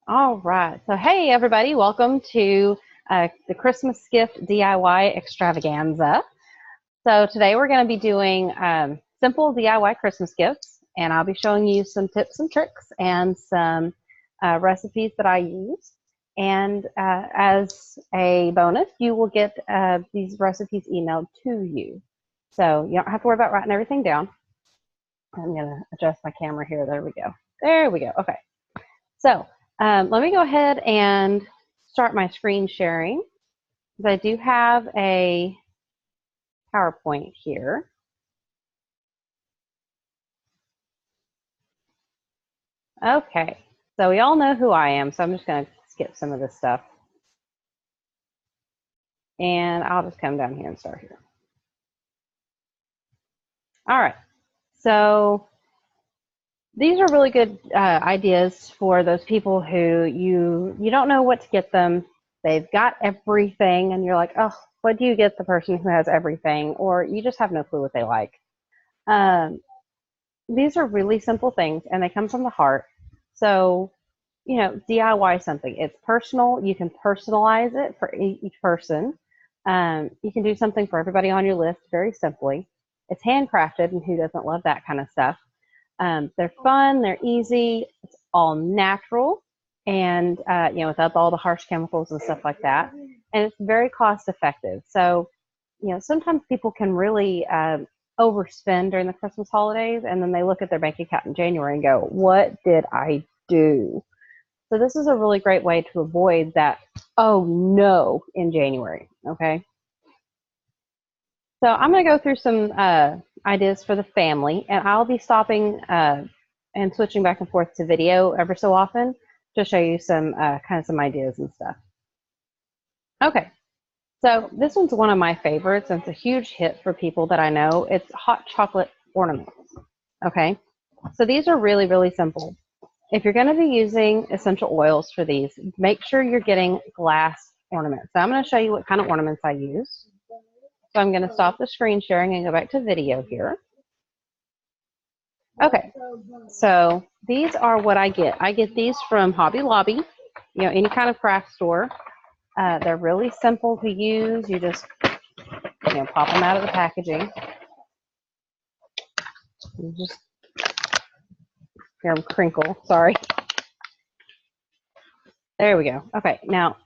All right. So, hey, everybody, welcome to the Christmas gift DIY extravaganza. So, today we're going to be doing simple DIY Christmas gifts, and I'll be showing you some tips and tricks and some recipes that I use. And as a bonus, you will get these recipes emailed to you. So, you don't have to worry about writing everything down. I'm going to adjust my camera here. There we go. There we go. Okay. So, let me go ahead and start my screen sharing because I do have a PowerPoint here. Okay, so we all know who I am, so I'm just going to skip some of this stuff. And I'll just come down here and start here. All right, so these are really good ideas for those people who you don't know what to get them. They've got everything, and you're like, oh, what do you get the person who has everything? Or you just have no clue what they like. These are really simple things, and they come from the heart. So, DIY something. It's personal. You can personalize it for each person. You can do something for everybody on your list very simply. It's handcrafted, and who doesn't love that kind of stuff? They're fun. They're easy. It's all natural, and without all the harsh chemicals and stuff like that. And it's very cost effective. So, sometimes people can really overspend during the Christmas holidays, and then they look at their bank account in January and go, what did I do? So this is a really great way to avoid that, oh no, in January, okay? So I'm going to go through some ideas for the family, and I'll be stopping and switching back and forth to video ever so often to show you some some ideas and stuff. Okay, so this one's one of my favorites, and it's a huge hit for people that I know. It's hot chocolate ornaments, okay? So these are really, really simple. If you're going to be using essential oils for these, make sure you're getting glass ornaments. So I'm going to show you what kind of ornaments I use. So I'm going to stop the screen sharing and go back to video here. Okay, so these are what I get. I get these from Hobby Lobby, any kind of craft store. They're really simple to use. You just, pop them out of the packaging. You just hear them crinkle, sorry. There we go. Okay, now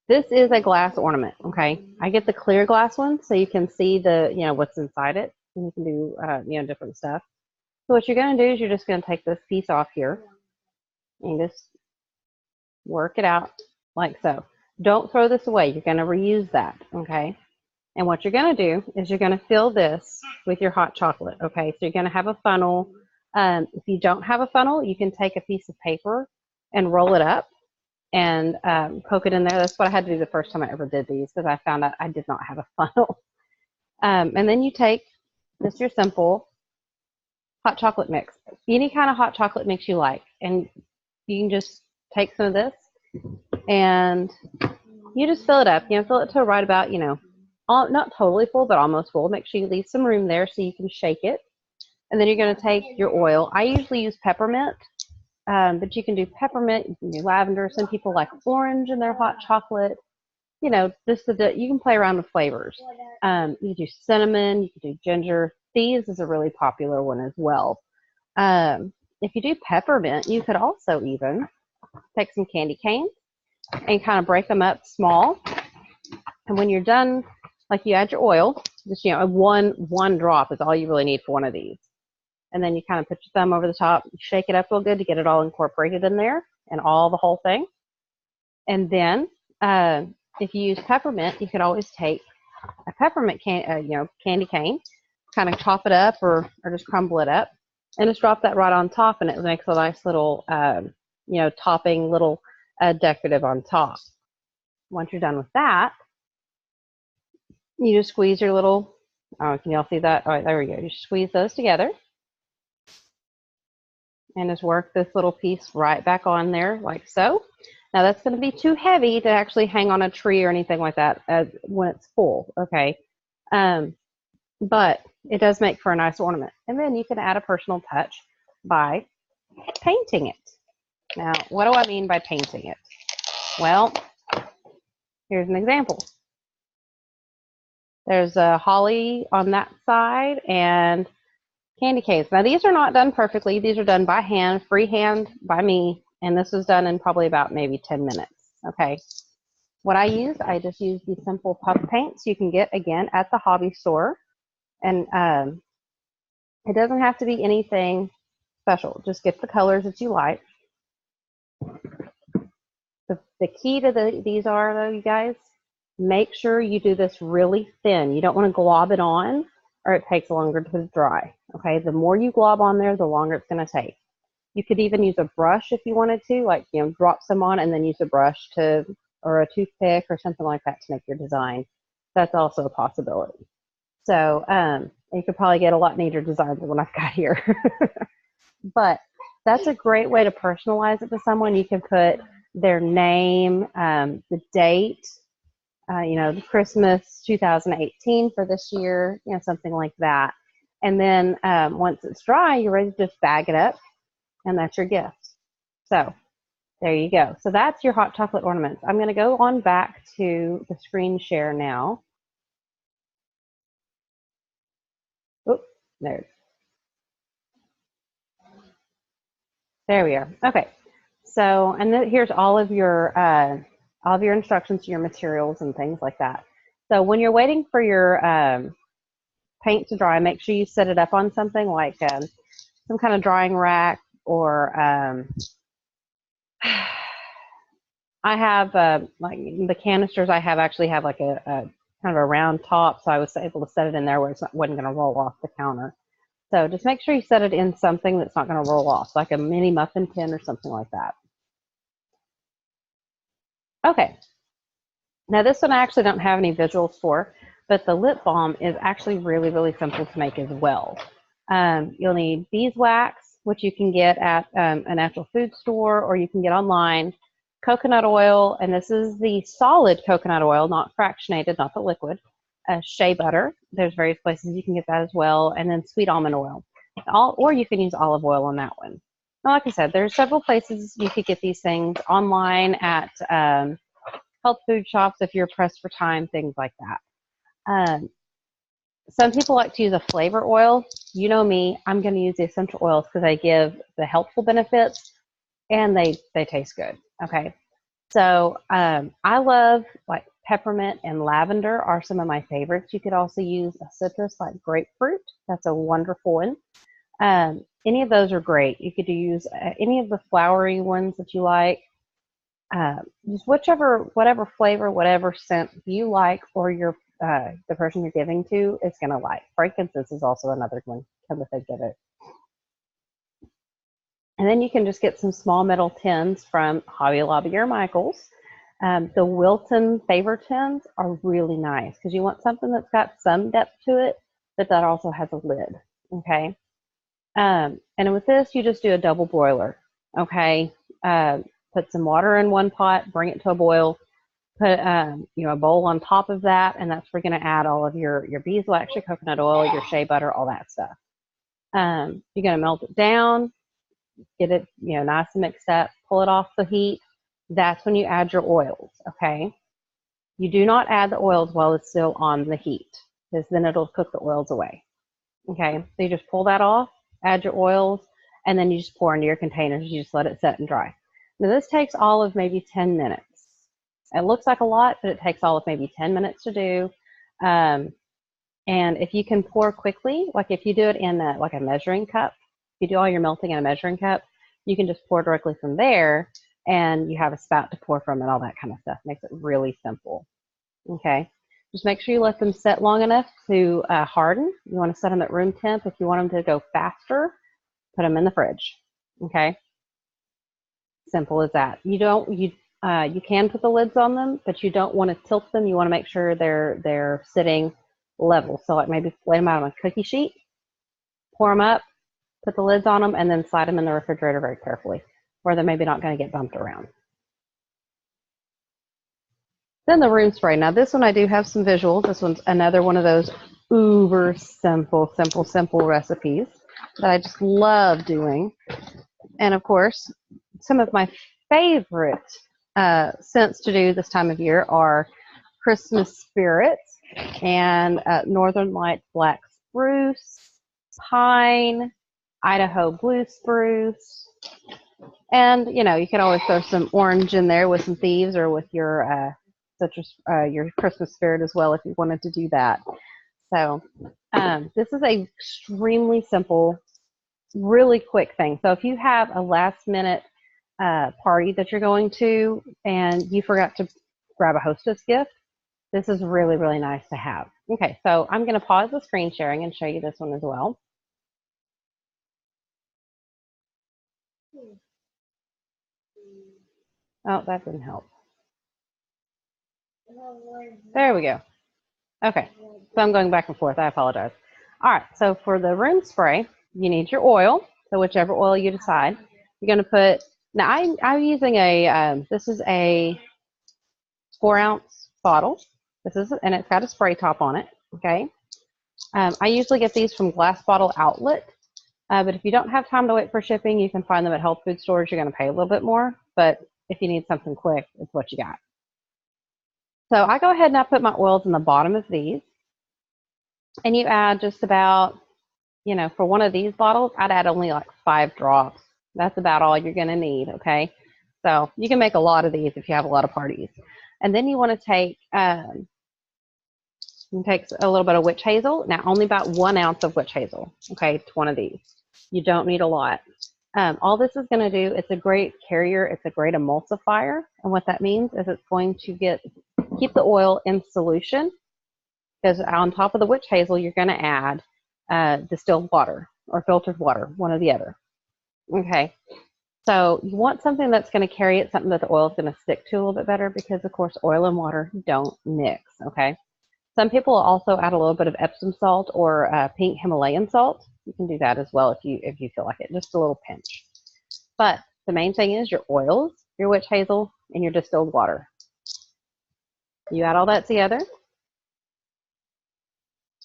this is a glass ornament, okay? I get the clear glass one so you can see the, what's inside it. And you can do, different stuff. So what you're going to do is you're just going to take this piece off here and just work it out like so. Don't throw this away. You're going to reuse that, okay? And what you're going to do is you're going to fill this with your hot chocolate, okay? So you're going to have a funnel. If you don't have a funnel, you can take a piece of paper and roll it up and poke it in there. That's what I had to do the first time I ever did these because I found out I did not have a funnel. And then you take just your simple hot chocolate mix, any kind of hot chocolate mix you like. And you can just take some of this and you just fill it up, fill it to right about, not totally full, but almost full. Make sure you leave some room there so you can shake it. And then you're going to take your oil. I usually use peppermint, but you can do peppermint, you can do lavender. Some people like orange in their hot chocolate. You can play around with flavors. You can do cinnamon, you can do ginger. Thieves is a really popular one as well. If you do peppermint, you could also even take some candy canes and kind of break them up small. And when you're done, like you add your oil, just one drop is all you really need for one of these. And then you kind of put your thumb over the top, shake it up real good to get it all incorporated in there and the whole thing. And then if you use peppermint, you could always take a peppermint candy cane, kind of chop it up or just crumble it up and just drop that right on top, and it makes a nice little topping, little decorative on top. Once you're done with that, you just squeeze your little, can y'all see that? All right, there we go. You squeeze those together and just work this little piece right back on there like so. Now that's going to be too heavy to actually hang on a tree or anything like that when it's full, okay? But it does make for a nice ornament. And then you can add a personal touch by painting it. Now, what do I mean by painting it? Well, here's an example. There's a holly on that side and candy canes. Now, these are not done perfectly. These are done by hand, freehand by me, and this was done in probably about maybe 10 minutes, okay? What I just use these simple puff paints you can get, again, at the hobby store. And it doesn't have to be anything special. Just get the colors that you like. The key to these are, though, you guys, make sure you do this really thin. You don't want to glob it on, or it takes longer to dry. Okay, the more you glob on there, the longer it's going to take. You could even use a brush if you wanted to, like, you know, drop some on and then use a brush to, or a toothpick or something like that to make your design. That's also a possibility. So you could probably get a lot neater designs than what I've got here. But that's a great way to personalize it to someone. You can put their name, the date, you know, Christmas 2018 for this year, you know, something like that. And then once it's dry, you're ready to just bag it up, and that's your gift. So there you go. So that's your hot chocolate ornaments. I'm going to go on back to the screen share now. Oops, there we are. Okay. So, and then here's all of your instructions, your materials, and things like that. So when you're waiting for your paint to dry, make sure you set it up on something like some kind of drying rack, or I have like the canisters I have actually have like a kind of a round top, so I was able to set it in there where it wasn't going to roll off the counter. So just make sure you set it in something that's not going to roll off, like a mini muffin tin or something like that. Okay. Now this one I actually don't have any visuals for, but the lip balm is actually really, really simple to make as well. You'll need beeswax, which you can get at a natural food store, or you can get online. Coconut oil, and this is the solid coconut oil, not fractionated, not the liquid. Shea butter, there's various places you can get that as well, and then sweet almond oil. Or you can use olive oil on that one. Now, like I said, there's several places you could get these things online, at health food shops if you're pressed for time, things like that. Some people like to use a flavor oil. You know me, I'm going to use the essential oils because they give the helpful benefits and they taste good. Okay, so I love, like, peppermint and lavender are some of my favorites. You could also use a citrus like grapefruit. That's a wonderful one. Any of those are great. You could use any of the flowery ones that you like. Just whatever flavor, whatever scent you like, or your the person you're giving to is going to like. Frankincense is also another one, come to think of it. And then you can just get some small metal tins from Hobby Lobby or Michael's. The Wilton favor tins are really nice because you want something that's got some depth to it, but that also has a lid. Okay. And with this, you just do a double boiler. Okay. Put some water in one pot, bring it to a boil, put you know, a bowl on top of that, and that's where you're going to add all of your beeswax, your coconut oil, your shea butter, all that stuff. You're going to melt it down, get it, you know, nice and mixed up, pull it off the heat. That's when you add your oils. Okay. You do not add the oils while it's still on the heat, because then it'll cook the oils away. Okay. So you just pull that off, add your oils, and then you just pour into your containers. You just let it set and dry. Now this takes all of maybe 10 minutes. It looks like a lot, but it takes all of maybe 10 minutes to do. And if you can pour quickly, like if you do it in like a measuring cup, if you do all your melting in a measuring cup, you can just pour directly from there, and you have a spout to pour from and all that kind of stuff. Makes it really simple. Okay. Just make sure you let them set long enough to harden. You want to set them at room temp. If you want them to go faster, put them in the fridge. Okay. Simple as that. You can put the lids on them, but you don't want to tilt them. You want to make sure they're sitting level. So like maybe lay them out on a cookie sheet, pour them up, put the lids on them, and then slide them in the refrigerator very carefully, where they're maybe not going to get bumped around. Then the room spray. Now this one I do have some visuals. This one's another one of those uber simple recipes that I just love doing. And of course, some of my favorite scents to do this time of year are Christmas spirits and Northern Lights black spruce, pine, Idaho blue spruce, and you can always throw some orange in there with some thieves or with your citrus, your Christmas spirit as well if you wanted to do that. So this is a extremely simple, really quick thing. So if you have a last minute party that you're going to and you forgot to grab a hostess gift, this is really, really nice to have. Okay, so I'm going to pause the screen sharing and show you this one as well. Oh, that didn't help. There we go. Okay, so I'm going back and forth. I apologize. All right, so for the room spray, you need your oil. So whichever oil you decide, you're going to put. Now I'm using a. This is a 4-ounce bottle. This is, and it's got a spray top on it. Okay. I usually get these from Glass Bottle Outlet, but if you don't have time to wait for shipping, you can find them at health food stores. You're going to pay a little bit more, but if you need something quick, it's what you got. So I go ahead and I put my oils in the bottom of these, and you add just about, for one of these bottles, I'd add only like 5 drops. That's about all you're going to need, okay? So you can make a lot of these if you have a lot of parties. And then you want to take, take a little bit of witch hazel. Now, only about 1 ounce of witch hazel, okay, to one of these. You don't need a lot. All this is going to do, it's a great carrier, it's a great emulsifier. And what that means is it's going to keep the oil in solution, because on top of the witch hazel, you're going to add distilled water or filtered water, one or the other. Okay, so you want something that's going to carry it, something that the oil is going to stick to a little bit better, because of course oil and water don't mix. Okay, some people also add a little bit of Epsom salt or pink Himalayan salt. You can do that as well if you feel like it, just a little pinch. But the main thing is your oils, your witch hazel, and your distilled water. You add all that together,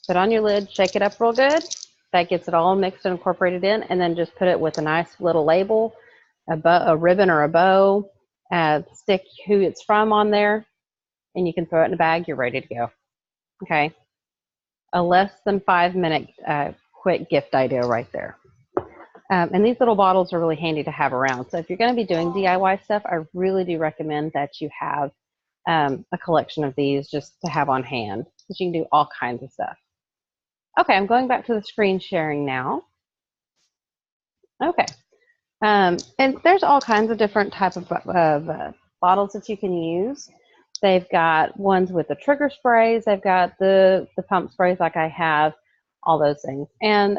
put on your lid, shake it up real good. That gets it all mixed and incorporated in, and then just put it with a nice little label, a ribbon or a bow, stick who it's from on there, and you can throw it in a bag. You're ready to go. Okay, a less than 5-minute quick gift idea right there. And these little bottles are really handy to have around. So if you're going to be doing DIY stuff, I really do recommend that you have a collection of these just to have on hand, because you can do all kinds of stuff. Okay, I'm going back to the screen sharing now. Okay, and there's all kinds of different type of bottles that you can use. They've got ones with the trigger sprays. They've got the pump sprays like I have, all those things. And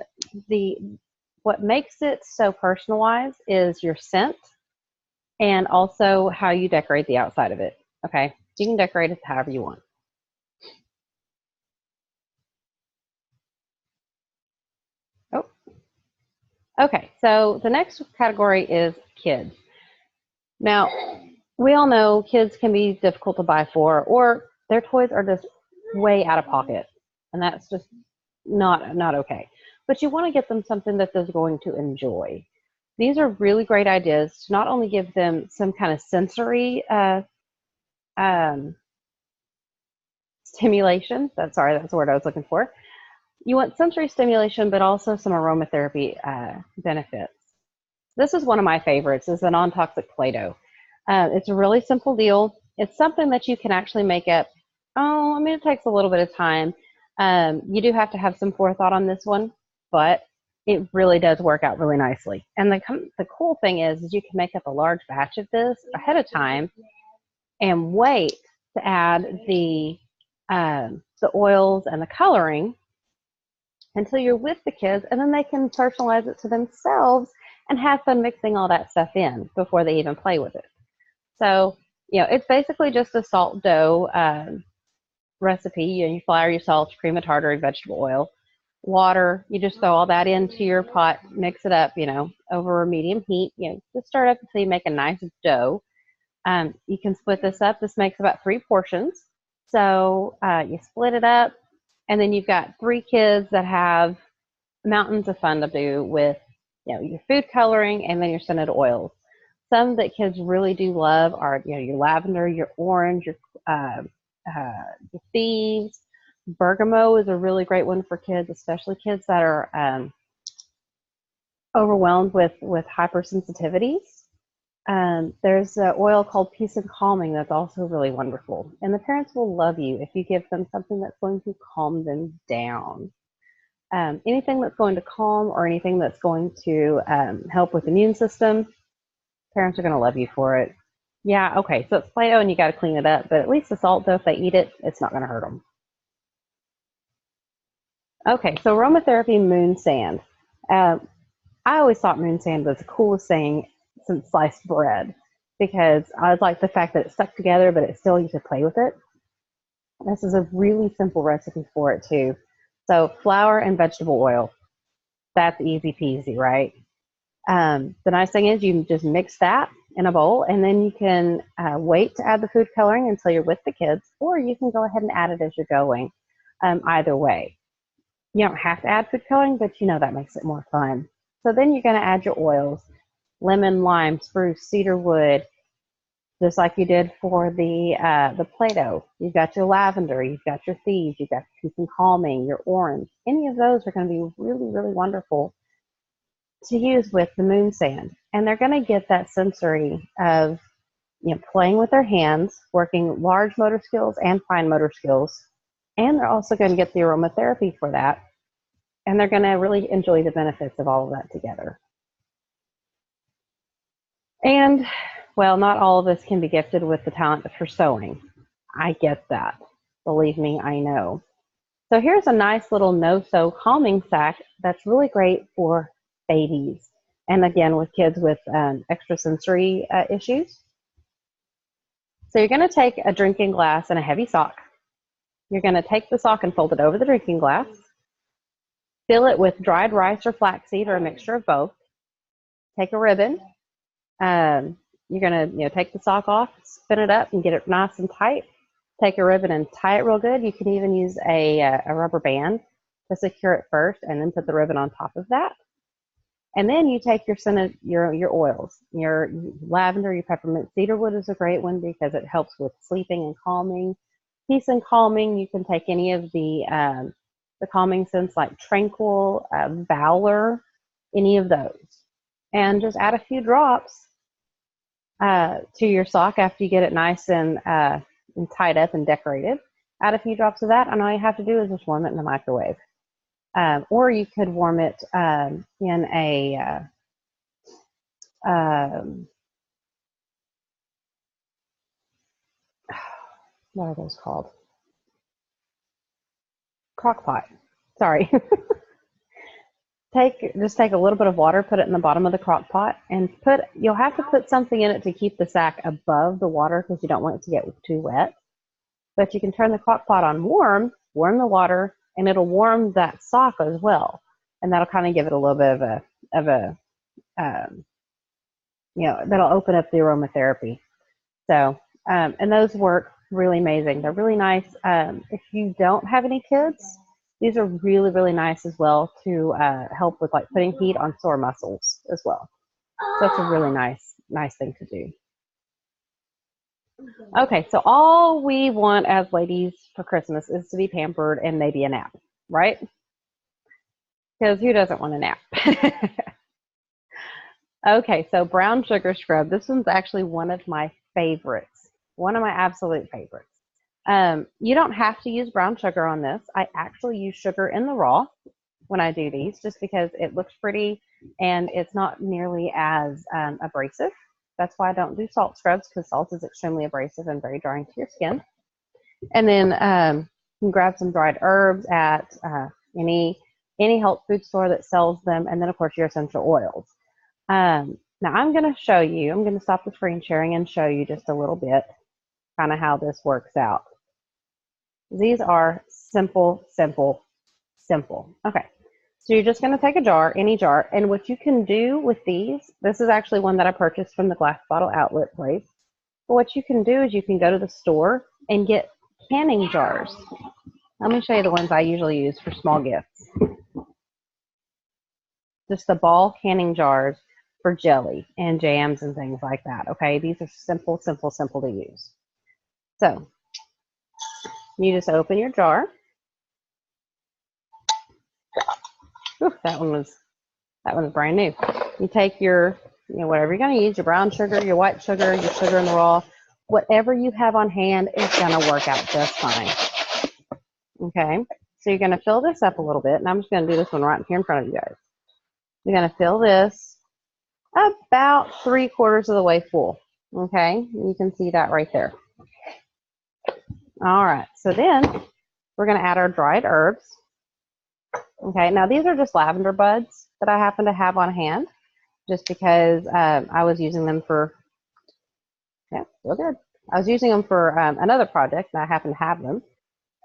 what makes it so personalized is your scent and also how you decorate the outside of it. Okay, you can decorate it however you want. Oh, okay. So the next category is kids. Now, we all know kids can be difficult to buy for, or their toys are just way out of pocket, and that's just not okay. But you want to get them something that they're going to enjoy. These are really great ideas to not only give them some kind of sensory stimulation. That's the word I was looking for. You want sensory stimulation, but also some aromatherapy benefits. This is one of my favorites. It's a non-toxic Play-Doh. It's a really simple deal. It's something that you can actually make up. Oh, I mean, it takes a little bit of time. You do have to have some forethought on this one, but it really does work out really nicely. And the cool thing is you can make up a large batch of this ahead of time and wait to add the oils and the coloring until you're with the kids, and then they can personalize it to themselves and have fun mixing all that stuff in before they even play with it. So, it's basically just a salt dough recipe. You flour your salt, cream of tartar, vegetable oil, water. You just throw all that into your pot, mix it up, over a medium heat. Just start up until you make a nice dough. You can split this up. This makes about 3 portions. So you split it up, and then you've got 3 kids that have mountains of fun to do with, your food coloring and then your scented oils. Some that kids really do love are, your lavender, your orange, uh, your thieves. Bergamot is a really great one for kids, especially kids that are overwhelmed with hypersensitivities. There's an oil called Peace and Calming that's also really wonderful. And the parents will love you if you give them something that's going to calm them down. Anything that's going to calm or anything that's going to help with the immune system, parents are going to love you for it. Yeah, okay, so it's Play-Doh and you got to clean it up, but at least the salt, though, if they eat it, it's not going to hurt them. Okay, so aromatherapy moon sand. I always thought moon sand was the coolest thing since sliced bread because I like the fact that it's stuck together, but it's still you could play with it. This is a really simple recipe for it too. So flour and vegetable oil, that's easy peasy, right? The nice thing is you can just mix that in a bowl and then you can wait to add the food coloring until you're with the kids, or you can go ahead and add it as you're going. Either way. You don't have to add food coloring, but that makes it more fun. So then you're going to add your oils, lemon, lime, spruce, cedar wood, just like you did for the Play-Doh. You've got your lavender, you've got your thieves, you've got Peace and Calming, your orange. Any of those are going to be really, really wonderful to use with the moon sand. And they're going to get that sensory of playing with their hands, working large motor skills and fine motor skills. And they're also going to get the aromatherapy for that. And they're going to really enjoy the benefits of all of that together. And, well, not all of us can be gifted with the talent for sewing. I get that. Believe me, I know. So here's a nice little no-sew calming sack that's really great for babies. And again, with kids with extrasensory issues. So you're going to take a drinking glass and a heavy sock. You're going to take the sock and fold it over the drinking glass. Fill it with dried rice or flaxseed or a mixture of both. Take a ribbon. You're going to take the sock off, spin it up, and get it nice and tight. Take a ribbon and tie it real good. You can even use a rubber band to secure it first, and then put the ribbon on top of that. And then you take your oils, your lavender, your peppermint. Cedarwood is a great one because it helps with sleeping and calming. Peace and Calming, you can take any of the calming scents like Tranquil, Valor, any of those. And just add a few drops to your sock after you get it nice and tied up and decorated. Add a few drops of that, and all you have to do is just warm it in the microwave. Or you could warm it in a what are those called? Crock pot. Sorry. Just take a little bit of water, put it in the bottom of the crock pot, and you'll have to put something in it to keep the sack above the water because you don't want it to get too wet. But you can turn the crock pot on warm the water, and it'll warm that sock as well. And that'll kind of give it a little bit that'll open up the aromatherapy. So, and those work really amazing. They're really nice. If you don't have any kids, these are really, really nice as well to help with like putting heat on sore muscles as well. So that's a really nice thing to do. Okay, so all we want as ladies for Christmas is to be pampered and maybe a nap, right? Because who doesn't want a nap? Okay, so brown sugar scrub. This one's actually one of my favorites. One of my absolute favorites. You don't have to use brown sugar on this. I actually use sugar in the raw when I do these just because it looks pretty and it's not nearly as abrasive. That's why I don't do salt scrubs, because salt is extremely abrasive and very drying to your skin. And then you can grab some dried herbs at any health food store that sells them, and then of course your essential oils. Now I'm going to show you, I'm going to stop the screen sharing and show you just a little bit kind of how this works out. These are simple. Okay, so you're just going to take a jar, any jar, and what you can do with these, this is actually one that I purchased from the Glass Bottle Outlet place. But what you can do is you can go to the store and get canning jars. Let me show you the ones I usually use for small gifts. Just the ball canning jars for jelly and jams and things like that. Okay, these are simple, simple, simple to use. So you just open your jar. Ooh, that one's brand new. You take your, whatever you're going to use, your brown sugar, your white sugar, your sugar in the raw, whatever you have on hand is going to work out just fine. Okay, so you're going to fill this up a little bit, and I'm just going to do this one right here in front of you guys. You're going to fill this about 3/4 of the way full. Okay, you can see that right there. All right, so then we're going to add our dried herbs. Okay, now these are just lavender buds that I happen to have on hand, just because I was using them for, yeah, still good. I was using them for another project, and I happen to have them.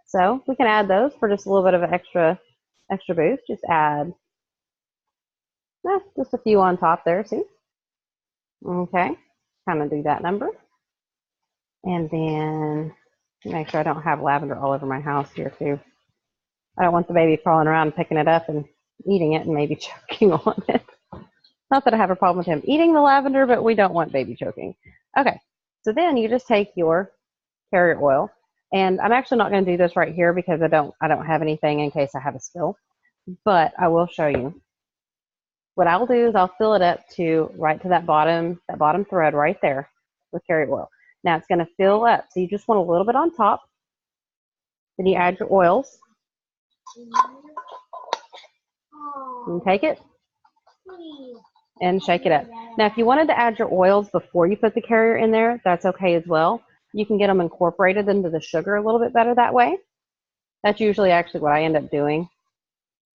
So we can add those for just a little bit of an extra boost. Just add just a few on top there, see? Okay, kind of do that number. And then make sure I don't have lavender all over my house here too. I don't want the baby crawling around and picking it up and eating it and maybe choking on it. Not that I have a problem with him eating the lavender, but we don't want baby choking. Okay, so then you just take your carrier oil, and I'm actually not going to do this right here because I don't have anything in case I have a spill, but I will show you. What I'll do is I'll fill it up to right to that bottom thread right there with carrier oil. Now it's going to fill up, so you just want a little bit on top. Then you add your oils. And take it and shake it up. Now, if you wanted to add your oils before you put the carrier in there, that's okay as well. You can get them incorporated into the sugar a little bit better that way. That's usually actually what I end up doing.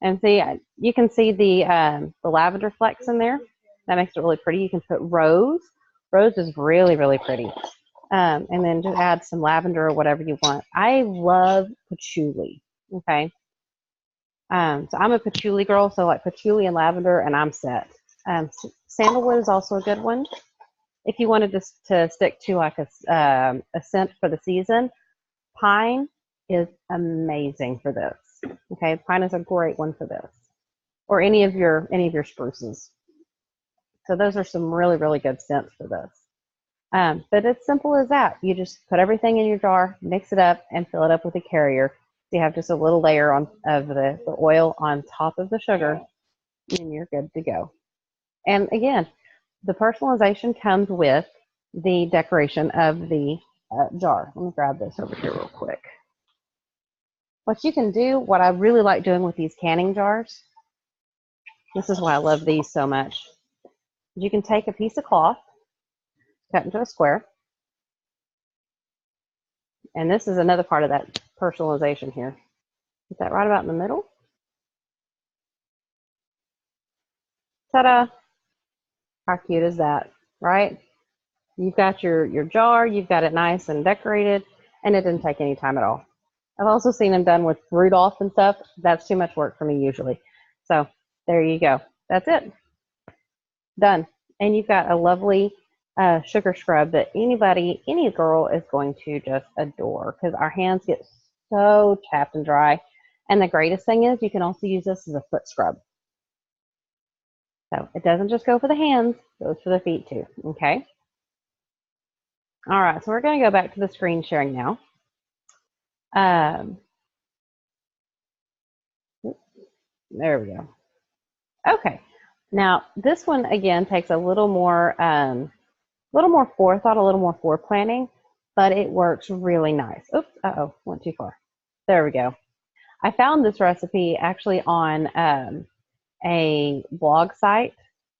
And see, you can see the lavender flecks in there. That makes it really pretty. You can put rose. Rose is really, really pretty. And then just add some lavender or whatever you want. I love patchouli. Okay. So I'm a patchouli girl, so like patchouli and lavender, and I'm set. Sandalwood is also a good one. If you wanted to stick to like a scent for the season, pine is amazing for this. Okay, pine is a great one for this, or any of your spruces. So those are some really, really good scents for this. But it's simple as that. You just put everything in your jar, mix it up, and fill it up with a carrier. So you have just a little layer of the oil on top of the sugar, and you're good to go. And again, the personalization comes with the decoration of the jar. Let me grab this over here real quick. What you can do, what I really like doing with these canning jars, this is why I love these so much. You can take a piece of cloth, cut into a square, and this is another part of that personalization here. Is that right about in the middle? Ta-da! How cute is that, right? You've got your jar, you've got it nice and decorated, and it didn't take any time at all. I've also seen them done with Rudolph and stuff. That's too much work for me usually. So there you go. That's it. Done. And you've got a lovely sugar scrub that any girl is going to just adore, because our hands get so chapped and dry. And the greatest thing is you can also use this as a foot scrub. So it doesn't just go for the hands, it goes for the feet too, okay? All right, so we're going to go back to the screen sharing now. There we go. Okay, now this one again takes a little more forethought, a little more foreplanning, but it works really nice. Oops, went too far. There we go. I found this recipe actually on a blog site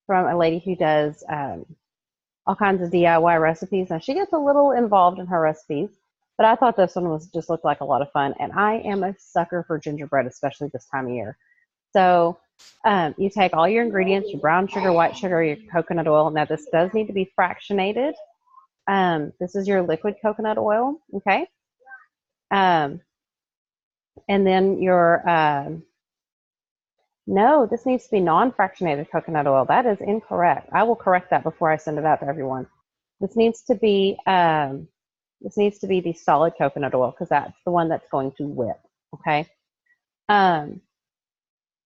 from a lady who does all kinds of DIY recipes. Now she gets a little involved in her recipes, but I thought this one just looked like a lot of fun. And I am a sucker for gingerbread, especially this time of year. So you take all your ingredients, your brown sugar, white sugar, your coconut oil. Now this does need to be fractionated. This is your liquid coconut oil, okay? And then your, no, this needs to be non-fractionated coconut oil. That is incorrect. I will correct that before I send it out to everyone. This needs to be the solid coconut oil, because that's the one that's going to whip, okay? Because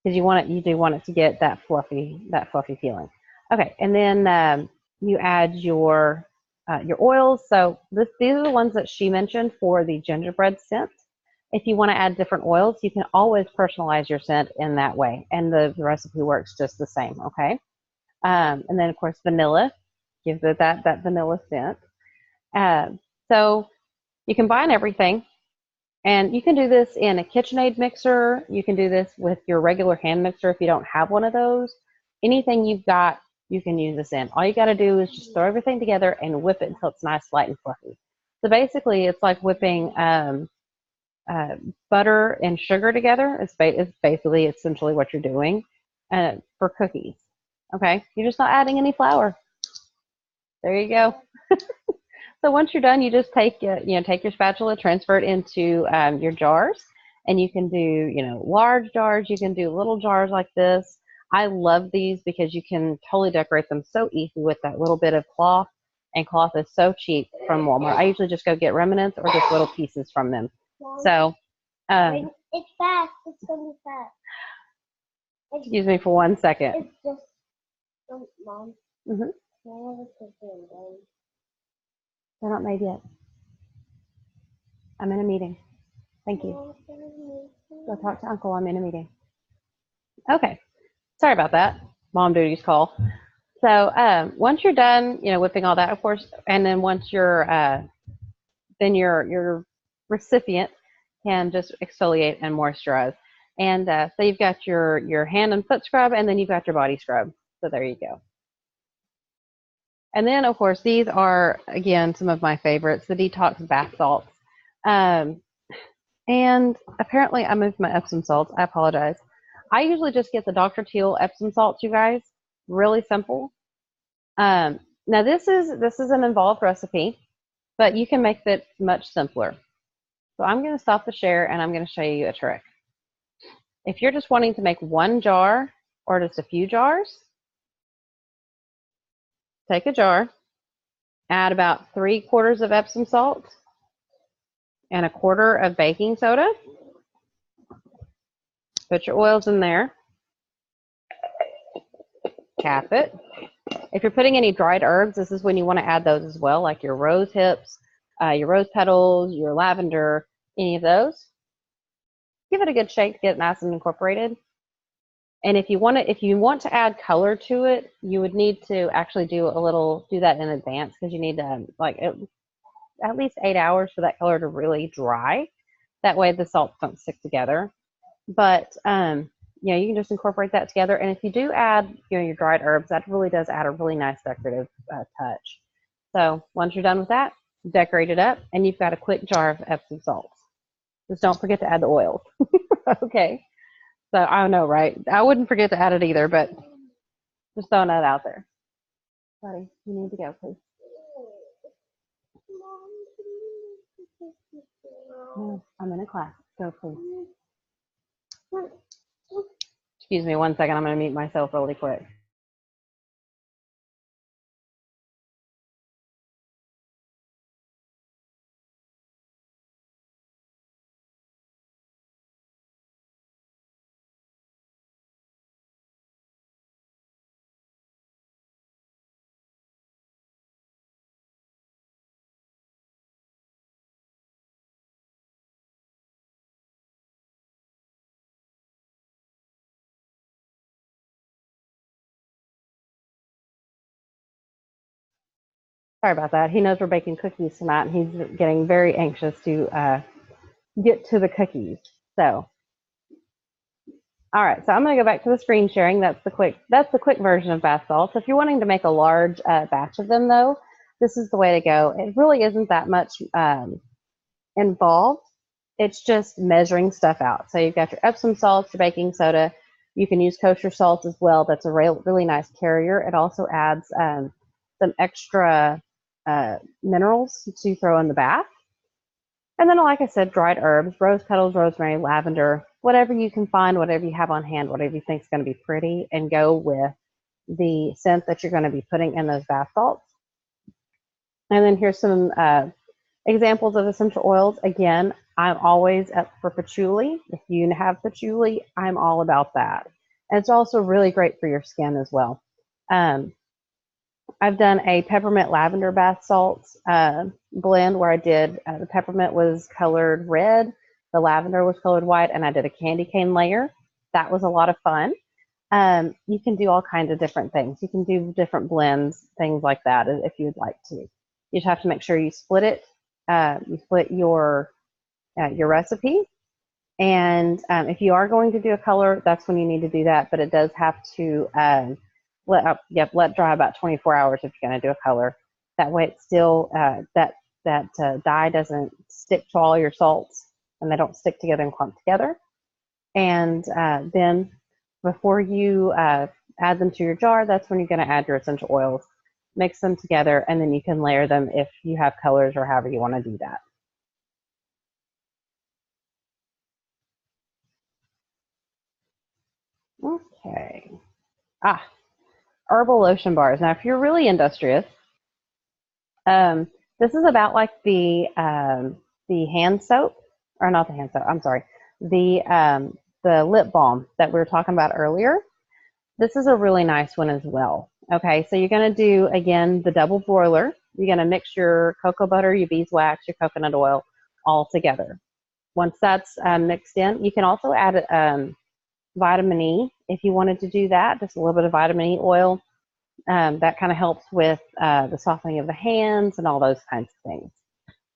you do want it to get that fluffy feeling. Okay, and then you add your oils. So these are the ones that she mentioned for the gingerbread scent. If you want to add different oils, you can always personalize your scent in that way, and the recipe works just the same. Okay, and then of course vanilla gives it that vanilla scent. So you combine everything, and you can do this in a KitchenAid mixer. You can do this with your regular hand mixer if you don't have one of those. Anything you've got, you can use this in. All you got to do is just throw everything together and whip it until it's nice, light, and fluffy. So basically, it's like whipping butter and sugar together. It's basically essentially what you're doing for cookies. Okay, you're just not adding any flour. There you go. So once you're done, you just take your spatula, transfer it into your jars, and you can do large jars. You can do little jars like this. I love these because you can totally decorate them so easy with that little bit of cloth, and cloth is so cheap from Walmart. I usually just go get remnants or just little pieces from them. So it's fast. It's gonna be fast. Excuse me for 1 second. It's just Mom. Mm-hmm. They're not made yet. I'm in a meeting. Thank you. Go talk to Uncle. I'm in a meeting. Okay. Sorry about that. Mom duties call. So once you're done, whipping all that, of course, and then once you're, then your recipient can just exfoliate and moisturize. And so you've got your hand and foot scrub, and then you've got your body scrub. So there you go. And then, of course, these are, again, some of my favorites, the detox bath salts. And apparently I moved my Epsom salts. I apologize. I usually just get the Dr. Teal Epsom salts, you guys. Really simple. Now, this is an involved recipe, but you can make it much simpler. So I'm going to stop the share, and I'm going to show you a trick. If you're just wanting to make one jar or just a few jars, take a jar, add about 3/4 of Epsom salt and 1/4 of baking soda. Put your oils in there. Cap it. If you're putting any dried herbs, this is when you want to add those as well, like your rose hips, your rose petals, your lavender, any of those. Give it a good shake to get it nice and incorporated. And if you want to add color to it, you would need to actually do that in advance, because you need to at least 8 hours for that color to really dry. That way the salts don't stick together. But you can just incorporate that together. And if you do add your dried herbs, that really does add a really nice decorative touch. So once you're done with that, decorate it up, and you've got a quick jar of Epsom salts. Just don't forget to add the oils. Okay. So I don't know, right? I wouldn't forget to add it either, but just throwing that out there. Buddy, you need to go, please. No, I'm in a class. Go, please. Excuse me 1 second. I'm going to mute myself really quick. Sorry about that. He knows we're baking cookies tonight, and he's getting very anxious to get to the cookies. So, all right. So I'm going to go back to the screen sharing. That's the quick version of bath salts. If you're wanting to make a large batch of them, though, this is the way to go. It really isn't that much involved. It's just measuring stuff out. So you've got your Epsom salts, your baking soda. You can use kosher salt as well. That's a really nice carrier. It also adds some extra minerals to throw in the bath. And then, like I said, dried herbs, rose petals, rosemary, lavender, whatever you can find, whatever you have on hand, whatever you think is going to be pretty, and go with the scent that you're going to be putting in those bath salts. And then here's some examples of essential oils. Again, I'm always up for patchouli. If you have patchouli, I'm all about that. And it's also really great for your skin as well. I've done a peppermint lavender bath salts blend where I did the peppermint was colored red, the lavender was colored white, and I did a candy cane layer. That was a lot of fun. You can do all kinds of different things. You can do different blends, things like that, if you would like to. You just have to make sure you split it. You split your recipe. And if you are going to do a color, that's when you need to do that. But it does have to let dry about 24 hours if you're going to do a color. That way, it's still that dye doesn't stick to all your salts, and they don't stick together and clump together. And then before you add them to your jar, that's when you're going to add your essential oils. Mix them together, and then you can layer them if you have colors or however you want to do that. Okay. Herbal lotion bars. Now, if you're really industrious, this is about like the hand soap, or not the hand soap. I'm sorry, the lip balm that we were talking about earlier. This is a really nice one as well. Okay, so you're going to do, again, the double broiler. You're going to mix your cocoa butter, your beeswax, your coconut oil all together. Once that's mixed in, you can also add vitamin E if you wanted to do that, just a little bit of vitamin E oil. That kind of helps with the softening of the hands and all those kinds of things.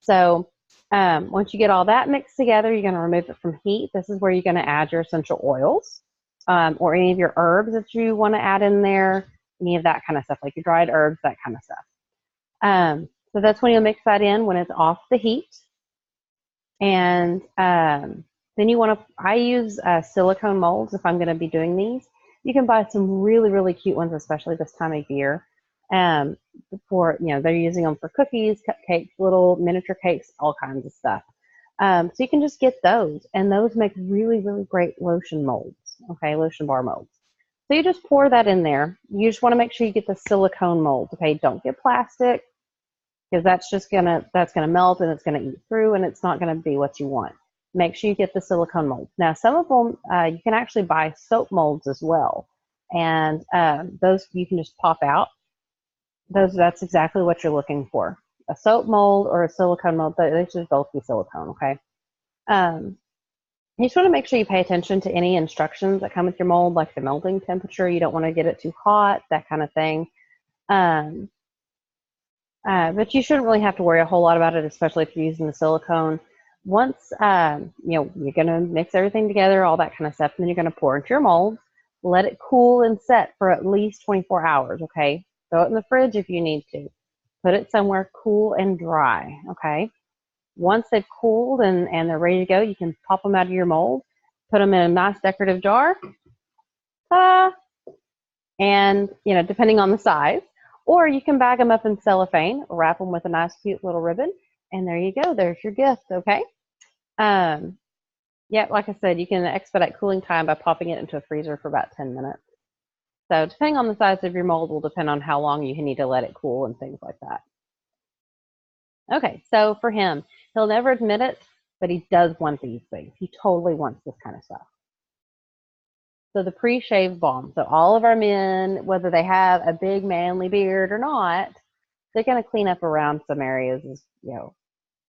So once you get all that mixed together, you're going to remove it from heat. This is where you're going to add your essential oils or any of your herbs that you want to add in there, any of that kind of stuff, like your dried herbs, that kind of stuff. So that's when you'll mix that in when it's off the heat. And then you want to, I use silicone molds if I'm going to be doing these. You can buy some really, really cute ones, especially this time of year. For, they're using them for cookies, cupcakes, little miniature cakes, all kinds of stuff. So you can just get those, and those make really, really great lotion molds, okay, lotion bar molds. So you just pour that in there. You just want to make sure you get the silicone molds, okay? Don't get plastic, because that's gonna melt and it's gonna eat through, and it's not gonna be what you want. Make sure you get the silicone molds. Now, some of them, you can actually buy soap molds as well. And those you can just pop out. That's exactly what you're looking for. A soap mold or a silicone mold, they should both be silicone, okay? You just want to make sure you pay attention to any instructions that come with your mold, like the melting temperature. You don't want to get it too hot, that kind of thing. But you shouldn't really have to worry a whole lot about it, especially if you're using the silicone. Once, you're going to mix everything together, all that kind of stuff, and then you're going to pour into your molds. Let it cool and set for at least 24 hours, okay? Throw it in the fridge if you need to. Put it somewhere cool and dry, okay? Once they've cooled and they're ready to go, you can pop them out of your mold, put them in a nice decorative jar, and, depending on the size. Or you can bag them up in cellophane, wrap them with a nice cute little ribbon, and there you go. There's your gift, okay? Yeah, like I said, you can expedite cooling time by popping it into a freezer for about 10 minutes. So depending on the size of your mold will depend on how long you need to let it cool and things like that. Okay, so for him, he'll never admit it, but he does want these things. He totally wants this kind of stuff. So the pre-shave balm. So all of our men, whether they have a big manly beard or not, they're going to clean up around some areas,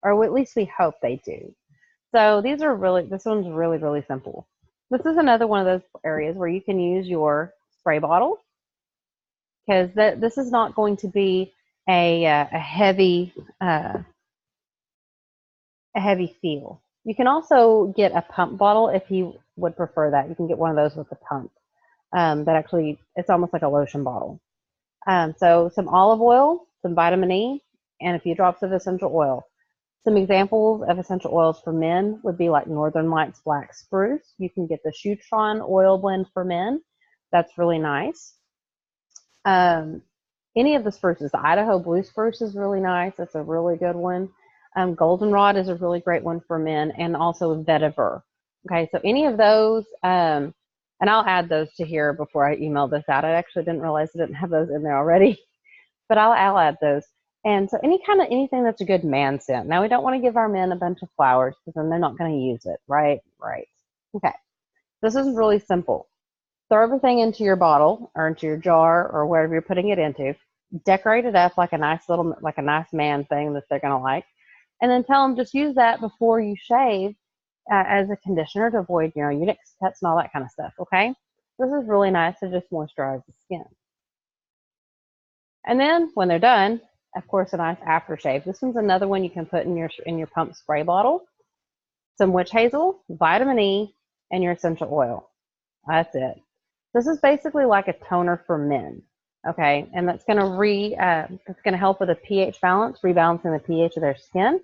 or at least we hope they do. So this one's really, really simple. This is another one of those areas where you can use your spray bottle, because this is not going to be a heavy feel. You can also get a pump bottle if you would prefer that. You can get one of those with a pump. That actually, it's almost like a lotion bottle. So some olive oil, some vitamin E, and a few drops of essential oil. Some examples of essential oils for men would be like Northern Lights Black Spruce. You can get the Shutron oil blend for men. That's really nice. Any of the spruces, the Idaho Blue Spruce is really nice. That's a really good one. Goldenrod is a really great one for men, and also vetiver. Okay, so any of those, and I'll add those to here before I email this out. I actually didn't realize I didn't have those in there already, but I'll add those. And so anything that's a good man scent. Now, we don't want to give our men a bunch of flowers because then they're not going to use it, right? Right. Okay. This is really simple. throw everything into your bottle or into your jar or wherever you're putting it into. Decorate it up like a nice man thing that they're gonna like, and then tell them just use that before you shave as a conditioner to avoid your nicks, cuts, and all that kind of stuff. Okay, this is really nice to just moisturize the skin. And then when they're done, of course, a nice aftershave. This one's another one you can put in your pump spray bottle. Some witch hazel, vitamin E, and your essential oil. That's it. This is basically like a toner for men, okay? And that's going to help with a pH balance, rebalancing the pH of their skin,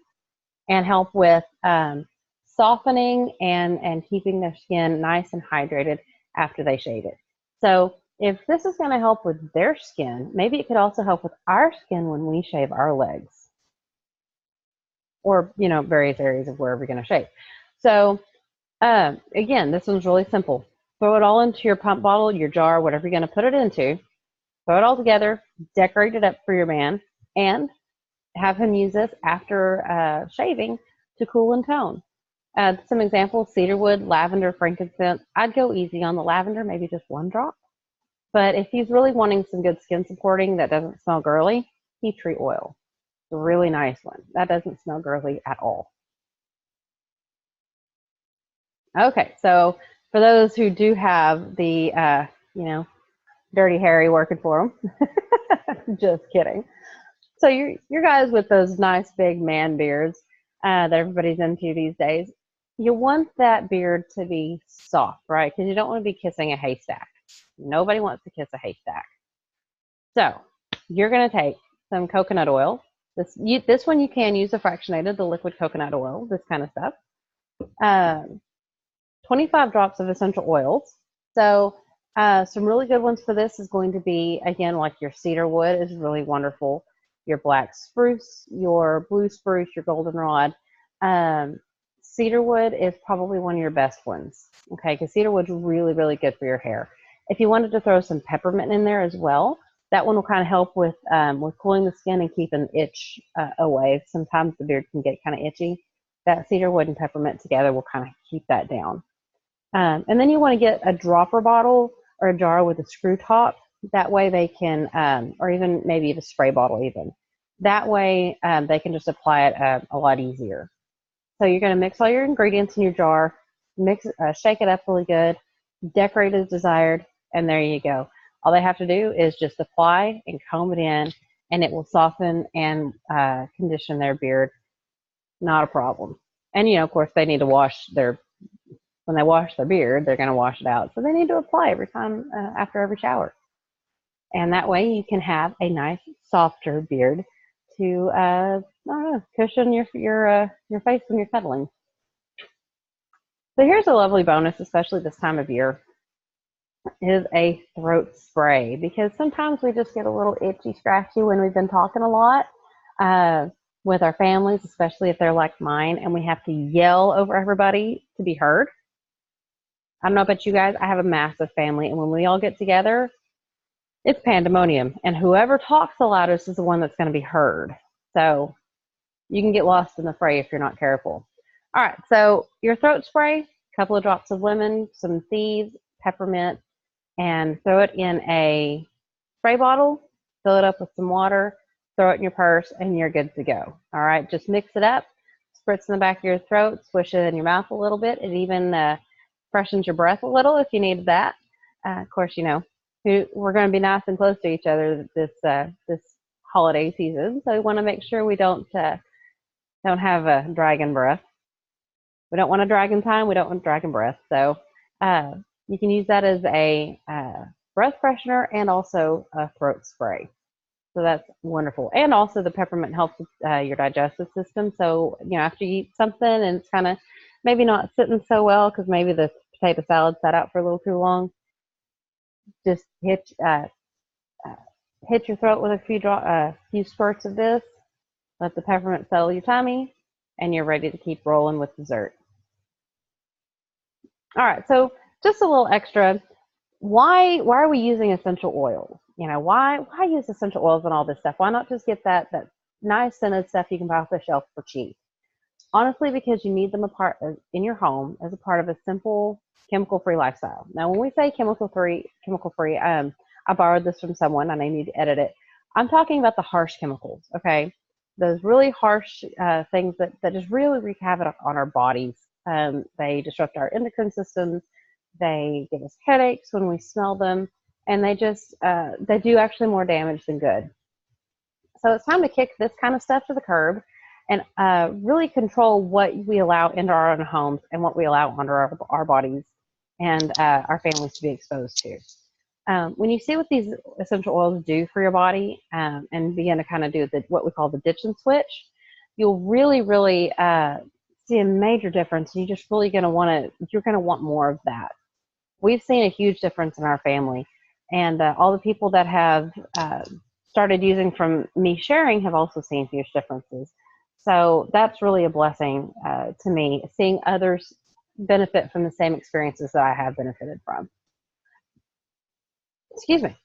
and help with softening and keeping their skin nice and hydrated after they shave it. So if this is going to help with their skin, maybe it could also help with our skin when we shave our legs, or various areas of wherever you're going to shave. So again, this one's really simple. Throw it all into your pump bottle, your jar, whatever you're going to put it into. Throw it all together, decorate it up for your man, and have him use this after shaving to cool and tone. Some examples: cedarwood, lavender, frankincense. I'd go easy on the lavender, maybe just 1 drop. But if he's really wanting some good skin supporting that doesn't smell girly, tea tree oil. It's a really nice one. That doesn't smell girly at all. Okay, so for those who do have the, Dirty Harry working for them, just kidding. So you're guys with those nice big man beards that everybody's into these days, you want that beard to be soft, right? Because you don't want to be kissing a haystack. Nobody wants to kiss a haystack. So you're going to take some coconut oil. This one you can use the fractionated, the liquid coconut oil, this kind of stuff. 25 drops of essential oils. So some really good ones for this is going to be, again, like your cedar wood is really wonderful. Your black spruce, your blue spruce, your goldenrod. Cedar wood is probably one of your best ones, okay? Because cedar wood's really, really good for your hair. If you wanted to throw some peppermint in there as well, that one will kind of help with cooling the skin and keeping itch away. Sometimes the beard can get kind of itchy. That cedar wood and peppermint together will kind of keep that down. And then you want to get a dropper bottle or a jar with a screw top. That way they can, or even maybe a spray bottle even. That way they can just apply it a lot easier. So you're going to mix all your ingredients in your jar, shake it up really good, decorate as desired, and there you go. All they have to do is just apply and comb it in, and it will soften and condition their beard. Not a problem. And, of course, they need to when they wash their beard, they're going to wash it out. So they need to apply every time after every shower. And that way you can have a nice, softer beard to, cushion your face when you're cuddling. So here's a lovely bonus, especially this time of year, is a throat spray. Because sometimes we just get a little itchy, scratchy when we've been talking a lot with our families, especially if they're like mine, and we have to yell over everybody to be heard. I don't know about you guys, I have a massive family, and when we all get together, it's pandemonium, and whoever talks the loudest is the one that's going to be heard. So you can get lost in the fray if you're not careful. All right, so your throat spray, a couple of drops of lemon, some thieves, peppermint, and throw it in a spray bottle, fill it up with some water, throw it in your purse, and you're good to go. All right, just mix it up, spritz in the back of your throat, swish it in your mouth a little bit. It even freshens your breath a little if you needed that. Of course, we're going to be nice and close to each other this holiday season, so we want to make sure we don't have a dragon breath. We don't want a dragon time. We don't want dragon breath. So you can use that as a breath freshener and also a throat spray. So that's wonderful. And also the peppermint helps with your digestive system. So after you eat something and it's kind of maybe not sitting so well because maybe the potato salad sat out for a little too long, just hit your throat with a few squirts of this. Let the peppermint settle your tummy, and you're ready to keep rolling with dessert. All right, so just a little extra. Why are we using essential oils? Why use essential oils and all this stuff? Why not just get that nice scented stuff you can buy off the shelf for cheap? honestly, because you need them in your home as a part of a simple chemical-free lifestyle. Now, when we say chemical-free, I borrowed this from someone and I need to edit it. I'm talking about the harsh chemicals, okay? Those really harsh things that just really wreak havoc on our bodies. They disrupt our endocrine systems. They give us headaches when we smell them, and they do actually more damage than good. So it's time to kick this kind of stuff to the curb and really control what we allow into our own homes and what we allow under our bodies and our families to be exposed to. When you see what these essential oils do for your body and begin to kind of do what we call the ditch and switch, you'll really, really see a major difference. You're just really going to want more of that. We've seen a huge difference in our family, and all the people that have started using from me sharing have also seen huge differences. So that's really a blessing to me, seeing others benefit from the same experiences that I have benefited from. Excuse me.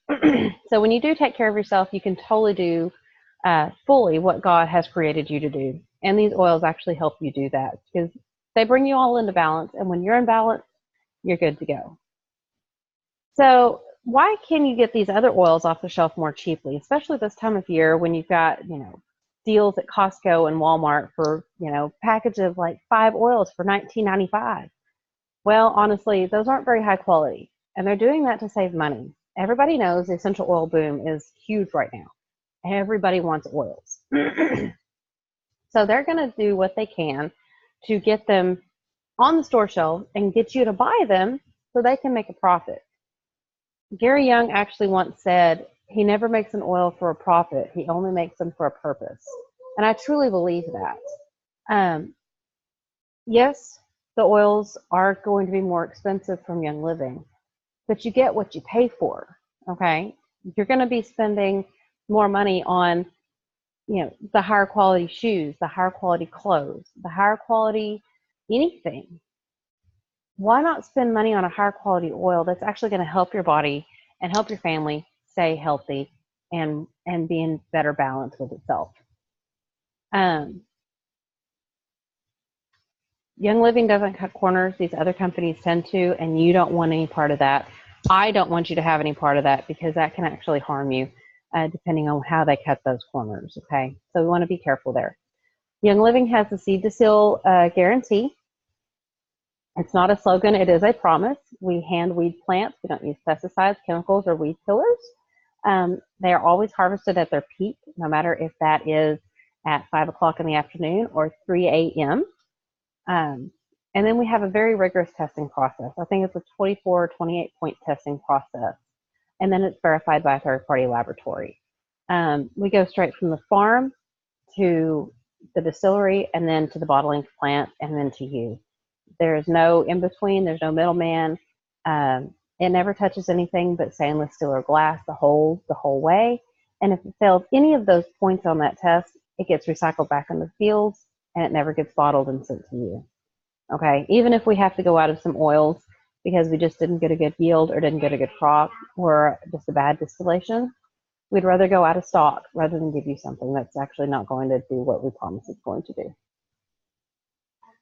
So when you do take care of yourself, you can totally do fully what God has created you to do. And these oils actually help you do that because they bring you all into balance. And when you're in balance, you're good to go. So why can you get these other oils off the shelf more cheaply, especially this time of year when you've got, deals at Costco and Walmart for, package of like 5 oils for $19.95? Well, honestly, those aren't very high quality, and they're doing that to save money. Everybody knows the essential oil boom is huge right now. Everybody wants oils. So they're going to do what they can to get them on the store shelf and get you to buy them so they can make a profit. Gary Young actually once said, he never makes an oil for a profit. He only makes them for a purpose. And I truly believe that. Yes, the oils are going to be more expensive from Young Living, but you get what you pay for, okay? You're going to be spending more money on, the higher quality shoes, the higher quality clothes, the higher quality anything. Why not spend money on a higher quality oil that's actually going to help your body and help your family stay healthy and be in better balance with itself? Young Living doesn't cut corners. These other companies tend to, and you don't want any part of that. I don't want you to have any part of that because that can actually harm you depending on how they cut those corners, okay? So we want to be careful there. Young Living has the seed to seal guarantee. It's not a slogan, it is a promise. We hand weed plants. We don't use pesticides, chemicals, or weed killers. They are always harvested at their peak, no matter if that is at 5 o'clock in the afternoon or 3 a.m. And then we have a very rigorous testing process. I think it's a 24 or 28 point testing process. And then it's verified by a third-party laboratory. We go straight from the farm to the distillery and then to the bottling plant and then to you. There's no in between. There's no middleman. It never touches anything but stainless steel or glass the whole way. And if it fails any of those points on that test, it gets recycled back in the fields and it never gets bottled and sent to you. Okay, even if we have to go out of some oils because we just didn't get a good yield or didn't get a good crop or just a bad distillation, we'd rather go out of stock rather than give you something that's actually not going to do what we promise it's going to do.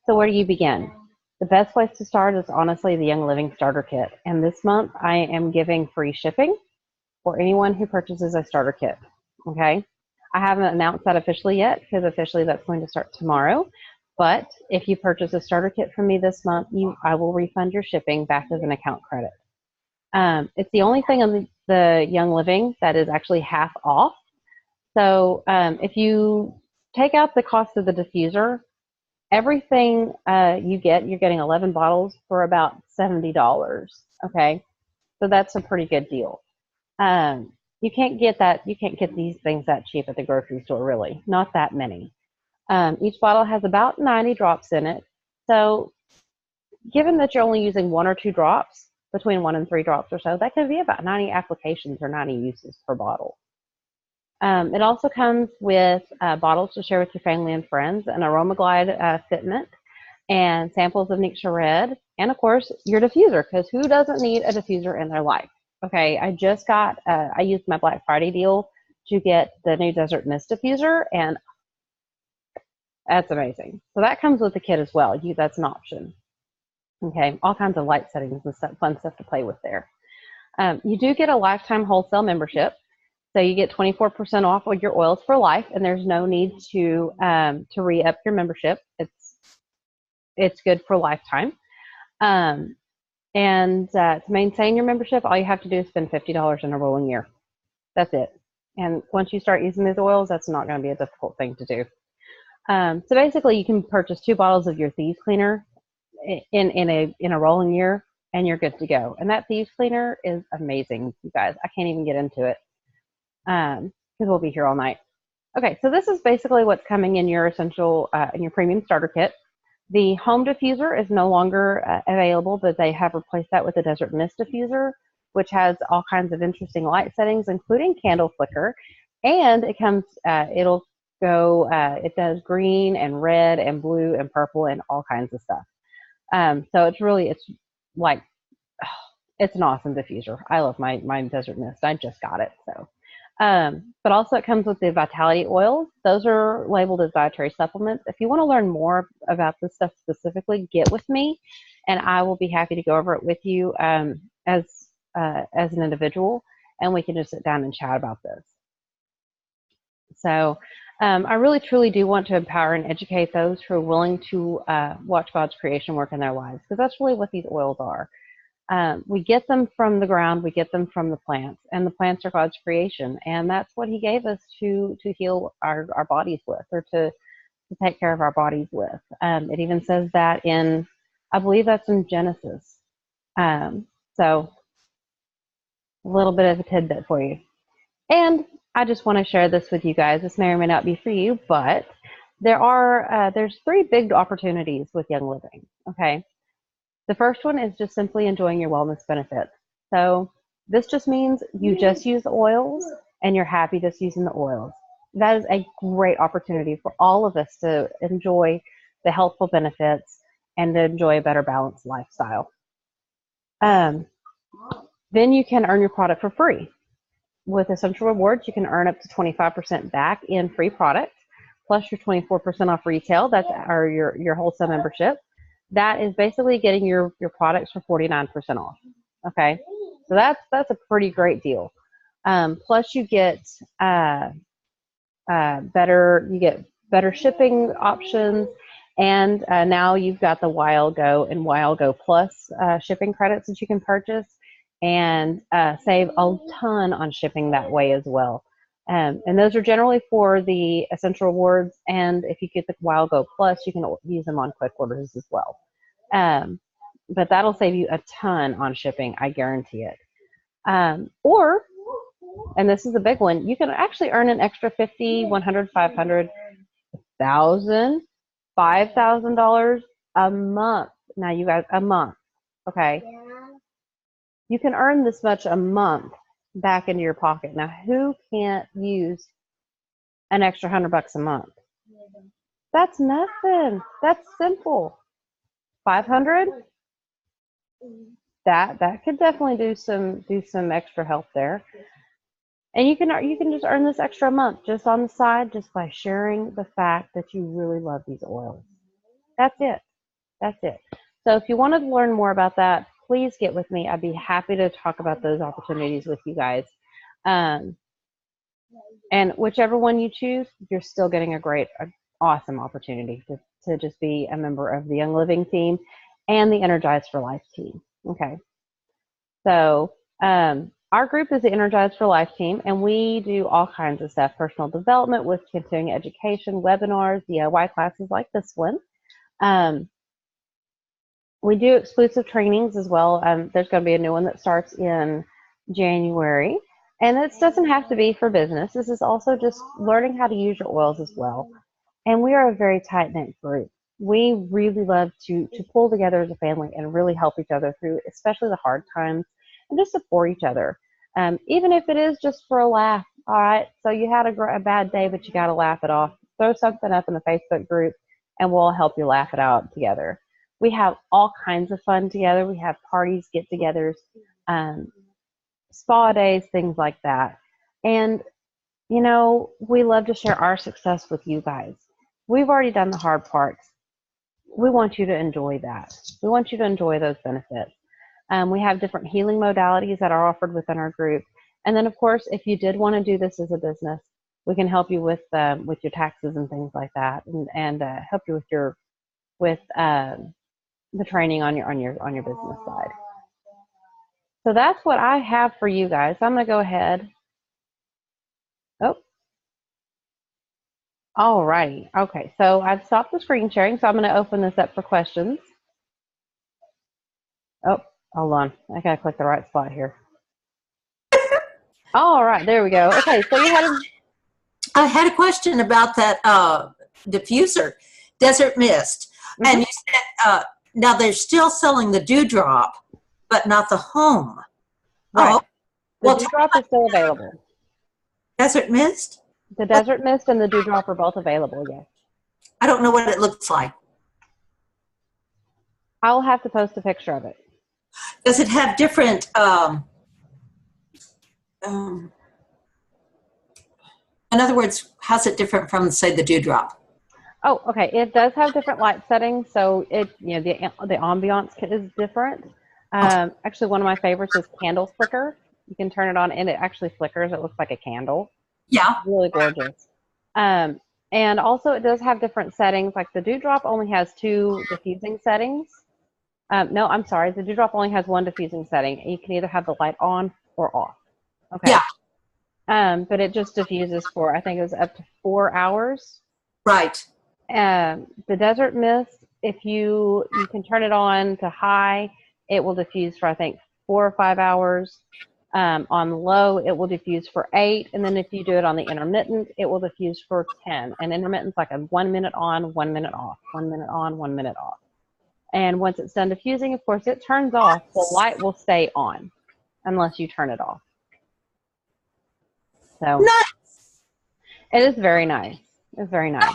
So where do you begin? The best place to start is honestly the Young Living Starter Kit. And this month I am giving free shipping for anyone who purchases a starter kit, okay? I haven't announced that officially yet because officially that's going to start tomorrow. But if you purchase a starter kit from me this month, I will refund your shipping back as an account credit. It's the only thing on the Young Living that is actually half off. So if you take out the cost of the diffuser, everything you're getting 11 bottles for about $70. Okay, so that's a pretty good deal. You can't get these things that cheap at the grocery store, really. Not that many. Each bottle has about 90 drops in it. So given that you're only using 1 or 2 drops, between 1 and 3 drops or so, that could be about 90 applications or 90 uses per bottle. It also comes with bottles to share with your family and friends, an AromaGlide fitment, and samples of Nixia Red, and of course your diffuser, because who doesn't need a diffuser in their life? Okay, I just got, I used my Black Friday deal to get the new Desert Mist diffuser, and That's amazing. So that comes with the kit as well. That's an option. Okay, all kinds of light settings and stuff, fun stuff to play with there. You do get a lifetime wholesale membership. So you get 24% off of your oils for life, and there's no need to re-up your membership. It's good for lifetime. And to maintain your membership, all you have to do is spend $50 in a rolling year. That's it. And once you start using these oils, that's not going to be a difficult thing to do. So basically, you can purchase 2 bottles of your Thieves Cleaner in a rolling year, and you're good to go. And that Thieves Cleaner is amazing, you guys. I can't even get into it because we'll be here all night. Okay, so this is basically what's coming in your essential, in your premium starter kit. The home diffuser is no longer available, but they have replaced that with a desert mist diffuser, which has all kinds of interesting light settings, including candle flicker. And it comes, it'll go, it does green and red and blue and purple and all kinds of stuff. So it's like, it's an awesome diffuser. I love my desert mist. I just got it, so. But also it comes with the vitality oils. Those are labeled as dietary supplements. If you want to learn more about this stuff specifically, get with me, and I will be happy to go over it with you as an individual, and we can just sit down and chat about this. So I really, truly do want to empower and educate those who are willing to watch God's creation work in their lives, because that's really what these oils are. We get them from the ground, we get them from the plants, and the plants are God's creation, and that's what He gave us to heal our bodies with, or to take care of our bodies with. It even says that in, I believe that's in Genesis. So a little bit of a tidbit for you. And I just want to share this with you guys. This may or may not be for you, but there's 3 big opportunities with Young Living. Okay. The first one is just simply enjoying your wellness benefits. So this just means you just use the oils and you're happy just using the oils. That is a great opportunity for all of us to enjoy the healthful benefits and to enjoy a better balanced lifestyle. Then you can earn your product for free. With Essential Rewards, you can earn up to 25% back in free product, plus your 24% off retail. That's your wholesale membership. That is basically getting your products for 49% off. Okay, so that's a pretty great deal. Plus you get better shipping options, and now you've got the Wild Go and Wild Go Plus shipping credits that you can purchase, and save a ton on shipping that way as well. And those are generally for the Essential Rewards, and if you get the Wild Go Plus, you can use them on quick orders as well. But that'll save you a ton on shipping, I guarantee it. Or, and this is a big one, you can actually earn an extra $50, $100, $500, $1,000, $5,000 a month. Now you guys, a month, okay? You can earn this much a month back into your pocket. Now, who can't use an extra $100 a month? That's nothing. That's simple. 500. That could definitely do some extra help there. And you can just earn this extra month just on the side, just by sharing the fact that you really love these oils. That's it. That's it. So if you wanted to learn more about that, please get with me. I'd be happy to talk about those opportunities with you guys. And whichever one you choose, you're still getting an awesome opportunity to just be a member of the Young Living team and the Energized for Life team. Okay. So our group is the Energized for Life team, and we do all kinds of stuff: personal development with continuing education, webinars, DIY classes like this one. We do exclusive trainings as well. There's going to be a new one that starts in January, and this doesn't have to be for business. This is also just learning how to use your oils as well. And we are a very tight-knit group. We really love to pull together as a family and really help each other through, especially the hard times, and just support each other. Even if it is just for a laugh, all right? So you had a bad day, but you got to laugh it off. Throw something up in the Facebook group, and we'll help you laugh it out together. We have all kinds of fun together. We have parties, get-togethers, spa days, things like that. And, you know, we love to share our success with you guys. we've already done the hard parts. We want you to enjoy that. We want you to enjoy those benefits. We have different healing modalities that are offered within our group. And then, of course, if you did want to do this as a business, we can help you with your taxes and things like that, and help you with the training on your business side. So that's what I have for you guys. I'm going to go ahead. Oh, all right. Okay, so I've stopped the screen sharing, so I'm going to open this up for questions. Oh, hold on. I got to click the right spot here. All right, there we go. Okay, so I had a question about that diffuser, Desert Mist. Mm-hmm. And you said, now they're still selling the Dewdrop, but not the Home. Right. The Dewdrop is still available. Desert Mist? The Desert Mist and the Dewdrop are both available, yes. I don't know what it looks like. I'll have to post a picture of it. Does it have different, in other words, how's it different from, say, the Dewdrop? Oh, okay. It does have different light settings, so the ambiance is different. Actually, one of my favorites is Candle Flicker. You can turn it on, and it actually flickers. It looks like a candle. Yeah. It's really gorgeous. And also, it does have different settings. Like the Dewdrop only has 2 diffusing settings. No, I'm sorry. The Dewdrop only has 1 diffusing setting. You can either have the light on or off. Okay. Yeah. But it just diffuses for, I think it was up to 4 hours. Right. The Desert Mist, if you can turn it on to high, it will diffuse for, I think, 4 or 5 hours. On low, it will diffuse for 8. And then if you do it on the intermittent, it will diffuse for 10. And intermittent's like a 1 minute on, 1 minute off, 1 minute on, 1 minute off. And once it's done diffusing, of course, it turns off. The light will stay on unless you turn it off. So nice. It is very nice. It's very nice.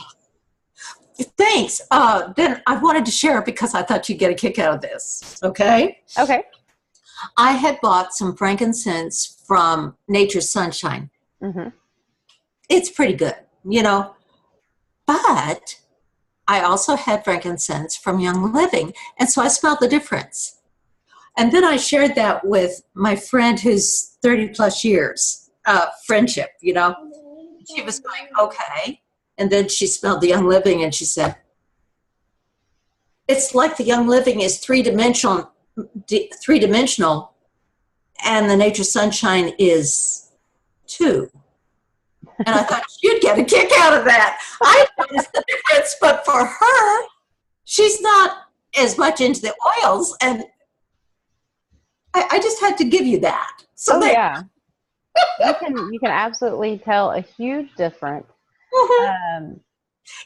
Thanks. Then I wanted to share it because I thought you'd get a kick out of this. Okay? Okay. I had bought some frankincense from Nature's Sunshine. Mm-hmm. It's pretty good, you know. But I also had frankincense from Young Living, and so I smelled the difference. And then I shared that with my friend who's 30 plus years friendship, you know. She was going, okay. And then she smelled the Young Living, and she said, it's like the Young Living is three-dimensional, and the Nature Sunshine is 2. And I thought you'd get a kick out of that. I noticed the difference, but for her, she's not as much into the oils, and I just had to give you that. So yeah. You can absolutely tell a huge difference. Mm-hmm.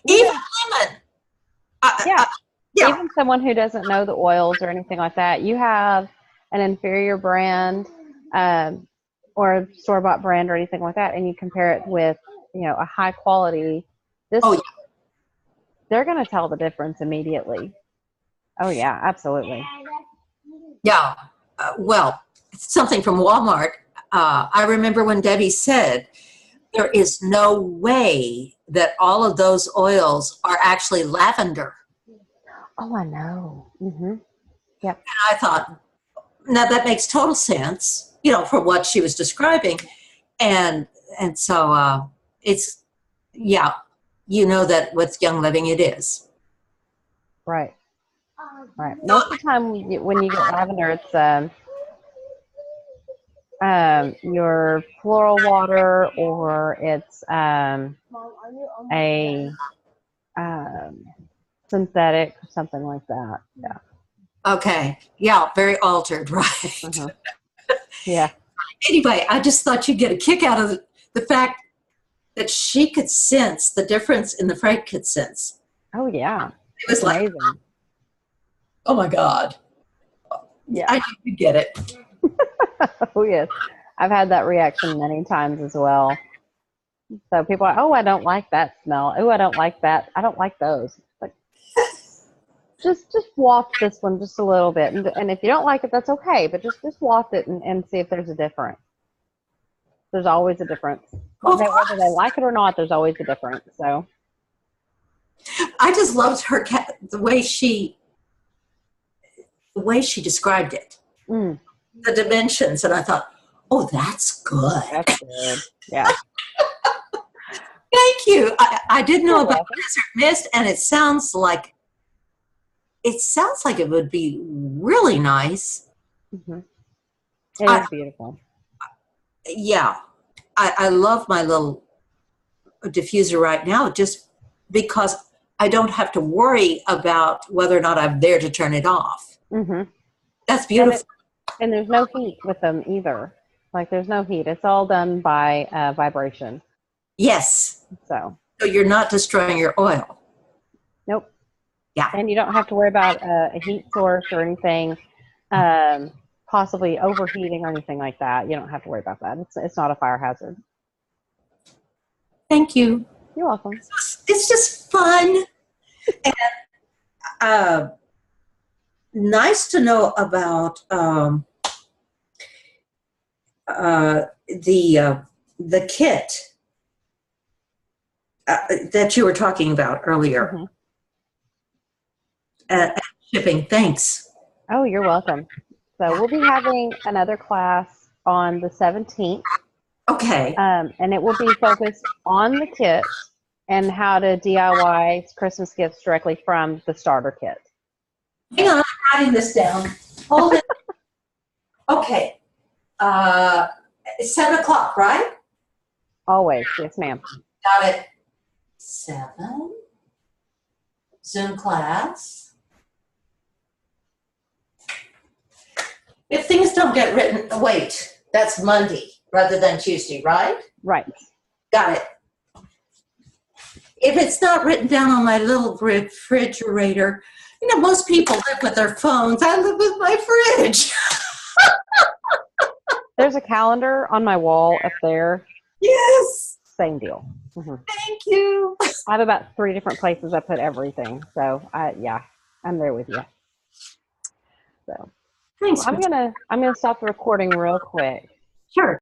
Even lemon. Yeah. Even someone who doesn't know the oils or anything like that, you have an inferior brand or a store-bought brand or anything like that, and you compare it with, a high quality. They're going to tell the difference immediately. Oh yeah, absolutely. Yeah. Well, something from Walmart. I remember when Debbie said, there is no way that all of those oils are actually lavender. Oh, I know. Mm-hmm. Yep. And I thought, now that makes total sense, for what she was describing. And so it's, yeah, that with Young Living it is. Right. Right. Most of the time when you get lavender, it's your floral water, or it's a synthetic, something like that. Yeah. Okay. Yeah. Very altered. Right. Mm-hmm. Yeah. Anyway, I just thought you'd get a kick out of the fact that she could sense the difference in the frankincense. Oh yeah. It was like, amazing. Oh my God. Yeah. I could get it. Oh yes. I've had that reaction many times as well. So people are, oh, I don't like that smell. Oh, I don't like that. I don't like those. Like, just waft this one just a little bit. And if you don't like it, that's okay. But just waft it and see if there's a difference. There's always a difference. Whether they like it or not, there's always a difference. So. I just loved her the way she described it, Mm, the dimensions, and I thought, oh, that's good. that's good. Yeah. Thank you. I didn't know You're about welcome. Desert Mist, and it sounds like it would be really nice. Hmm. It I, is beautiful. yeah, I love my little diffuser right now just because I don't have to worry about whether or not I'm there to turn it off. Hmm. That's And beautiful. and there's no heat with them either. Like there's no heat. It's all done by vibration. Yes. So So you're not destroying your oil. nope. Yeah. And you don't have to worry about a heat source or anything, um, possibly overheating or anything like that. You don't have to worry about that. It's not a fire hazard. Thank you. You're welcome. It's just fun and uh, nice to know about the kit that you were talking about earlier. Hmm. Shipping. Thanks. Oh, you're welcome. So we'll be having another class on the 17th, Okay. and it will be focused on the kits and how to DIY Christmas gifts directly from the starter kit. Hang on, I'm writing this down. Hold it. Okay. 7 o'clock, right? Always, yes, ma'am. Got it. 7. Zoom class. If things don't get written, wait, that's Monday rather than Tuesday, right? Right. Got it. If it's not written down on my little refrigerator, you know, most people live with their phones. I live with my fridge. There's a calendar on my wall up there. Yes. Same deal. Hmm. Thank you. I have about 3 different places I put everything. So yeah, I'm there with you. So Thanks. I'm gonna stop the recording real quick. Sure.